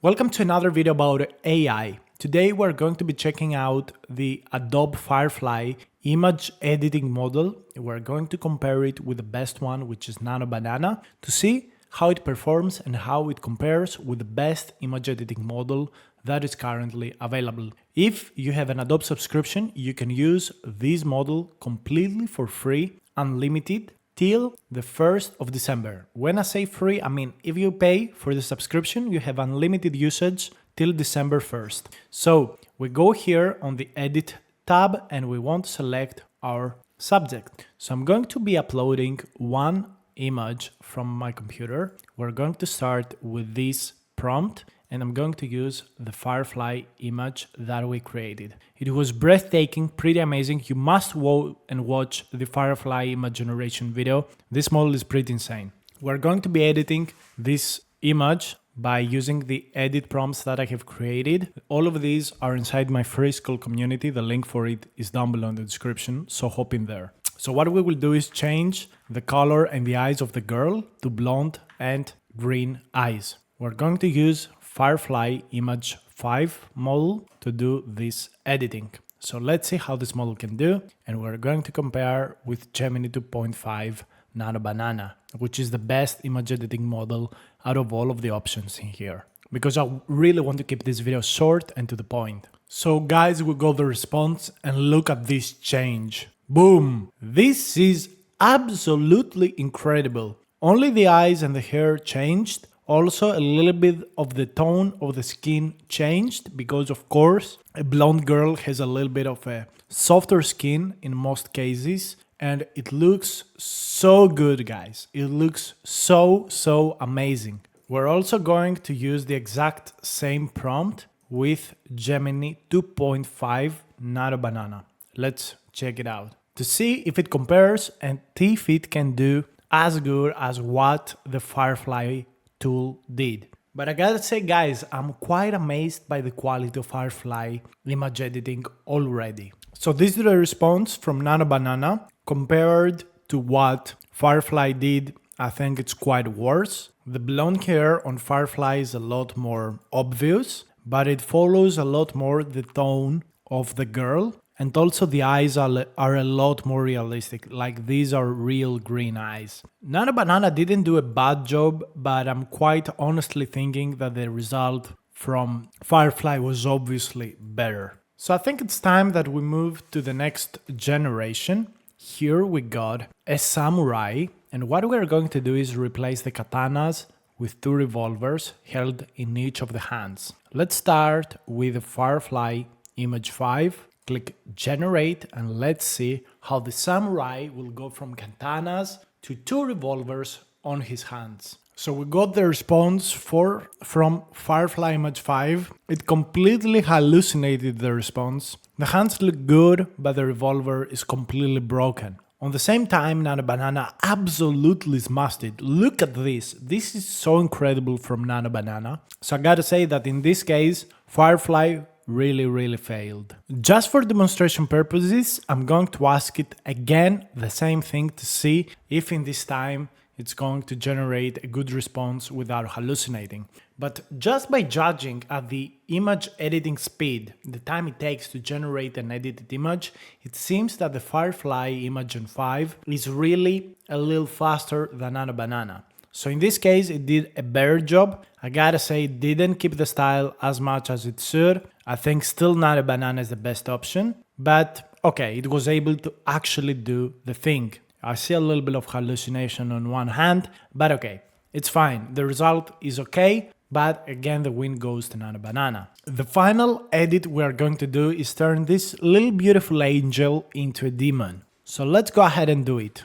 Welcome to another video about AI. Today we're going to be checking out the Adobe Firefly image editing model. We're going to compare it with the best one, which is Nano Banana, to see how it performs and how it compares with the best image editing model that is currently available. If you have an Adobe subscription, you can use this model completely for free, unlimited, till the 1st of December. When I say free, I mean if you pay for the subscription, you have unlimited usage till December 1st. So we go here on the Edit tab and we want to select our subject. So I'm going to be uploading one image from my computer. We're going to start with this prompt and I'm going to use the Firefly image that we created. It was breathtaking, pretty amazing. You must go and watch the Firefly image generation video. This model is pretty insane. We're going to be editing this image by using the edit prompts that I have created. All of these are inside my free school community. The link for it is down below in the description, so hop in there. So what we will do is change the color and the eyes of the girl to blonde and green eyes. We're going to use Firefly Image 5 model to do this editing. So let's see how this model can do, and we're going to compare with Gemini 2.5 Nano Banana, which is the best image editing model out of all of the options in here, because I really want to keep this video short and to the point. So guys, we got the response and look at this change. Boom! This is absolutely incredible. Only the eyes and the hair changed. Also, a little bit of the tone of the skin changed because, of course, a blonde girl has a little bit of a softer skin in most cases, and it looks so good, guys. It looks so amazing. We're also going to use the exact same prompt with Gemini 2.5 Nano Banana. Let's check it out to see if it compares and if it can do as good as what the Firefly tool did. But I gotta say, guys, I'm quite amazed by the quality of Firefly image editing already. So this is the response from Nano Banana compared to what Firefly did. I think it's quite worse. The blonde hair on Firefly is a lot more obvious, but it follows a lot more the tone of the girl. And also the eyes are a lot more realistic, like these are real green eyes. Nano Banana didn't do a bad job, but I'm quite honestly thinking that the result from Firefly was obviously better. So I think it's time that we move to the next generation. Here we got a samurai, and what we're going to do is replace the katanas with two revolvers held in each of the hands. Let's start with the Firefly Image 5. Click Generate and let's see how the samurai will go from katanas to two revolvers on his hands. So we got the response from Firefly Image 5. It completely hallucinated the response. The hands look good, but the revolver is completely broken. On the same time, Nano Banana absolutely smashed it. Look at this. This is so incredible from Nano Banana. So I gotta say that in this case, Firefly really failed. Just for demonstration purposes, I'm going to ask it again the same thing to see if in this time it's going to generate a good response without hallucinating. But just by judging at the image editing speed, the time it takes to generate an edited image, it seems that the Firefly Image 5 is really a little faster than Nano Banana. So in this case, it did a better job. I gotta say, it didn't keep the style as much as it should. I think still Nano Banana is the best option, but okay, it was able to actually do the thing. I see a little bit of hallucination on one hand, but okay, it's fine. The result is okay, but again, the win goes to Nano Banana. The final edit we are going to do is turn this little beautiful angel into a demon. So let's go ahead and do it.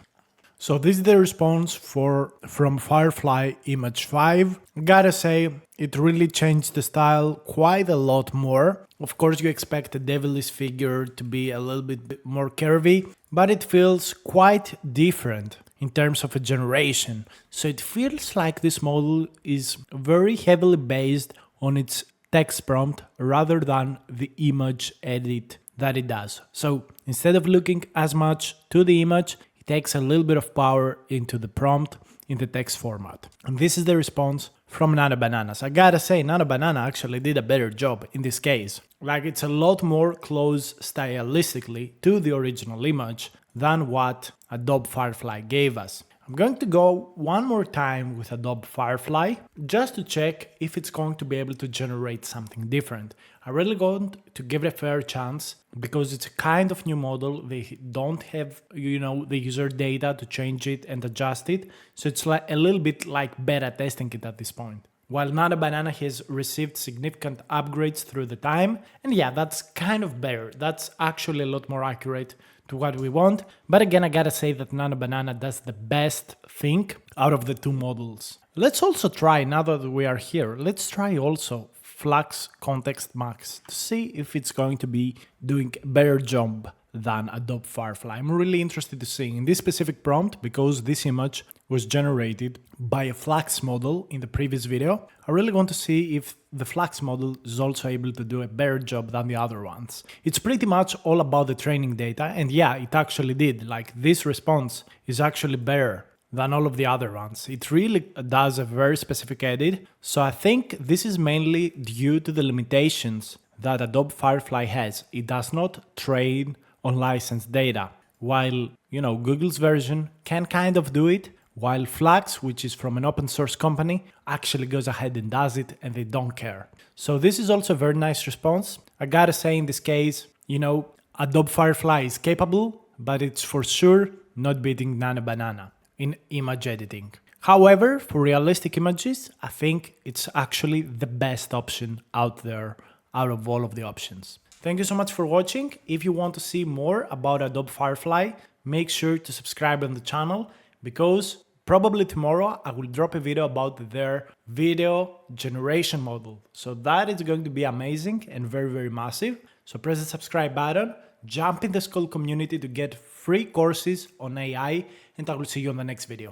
So this is the response from Firefly Image 5. Gotta say, it really changed the style quite a lot more. Of course, you expect a devilish figure to be a little bit more curvy, but it feels quite different in terms of a generation. So it feels like this model is very heavily based on its text prompt rather than the image edit that it does. So instead of looking as much to the image, takes a little bit of power into the prompt in the text format. And this is the response from Nano Bananas. I gotta say, Nano Banana actually did a better job in this case. Like, it's a lot more close stylistically to the original image than what Adobe Firefly gave us. I'm going to go one more time with Adobe Firefly just to check if it's going to be able to generate something different. I really want to give it a fair chance because it's a kind of new model. They don't have, the user data to change it and adjust it. So it's like a little bit like beta testing it at this point. While Nano Banana has received significant upgrades through the time, and yeah, that's kind of better. That's actually a lot more accurate to what we want. But again, I gotta say that Nano Banana does the best thing out of the two models. Let's also try, now that we are here, let's try also Flux Context Max to see if it's going to be doing a better job than Adobe Firefly. I'm really interested to see in this specific prompt because this image was generated by a Flux model in the previous video. I really want to see if the Flux model is also able to do a better job than the other ones. It's pretty much all about the training data, and yeah, it actually did. Like, this response is actually better than all of the other ones. It really does a very specific edit, so I think this is mainly due to the limitations that Adobe Firefly has. It does not train on licensed data, while Google's version can kind of do it, while Flux, which is from an open source company, actually goes ahead and does it, and they don't care. So this is also a very nice response. I gotta say, in this case, Adobe Firefly is capable, but it's for sure not beating Nano Banana in image editing. However, for realistic images, I think it's actually the best option out there out of all of the options. Thank you so much for watching. If you want to see more about Adobe Firefly, make sure to subscribe on the channel because probably tomorrow I will drop a video about their video generation model. So that is going to be amazing and very, very massive. So press the subscribe button, jump in the School community to get free courses on AI, and I will see you on the next video.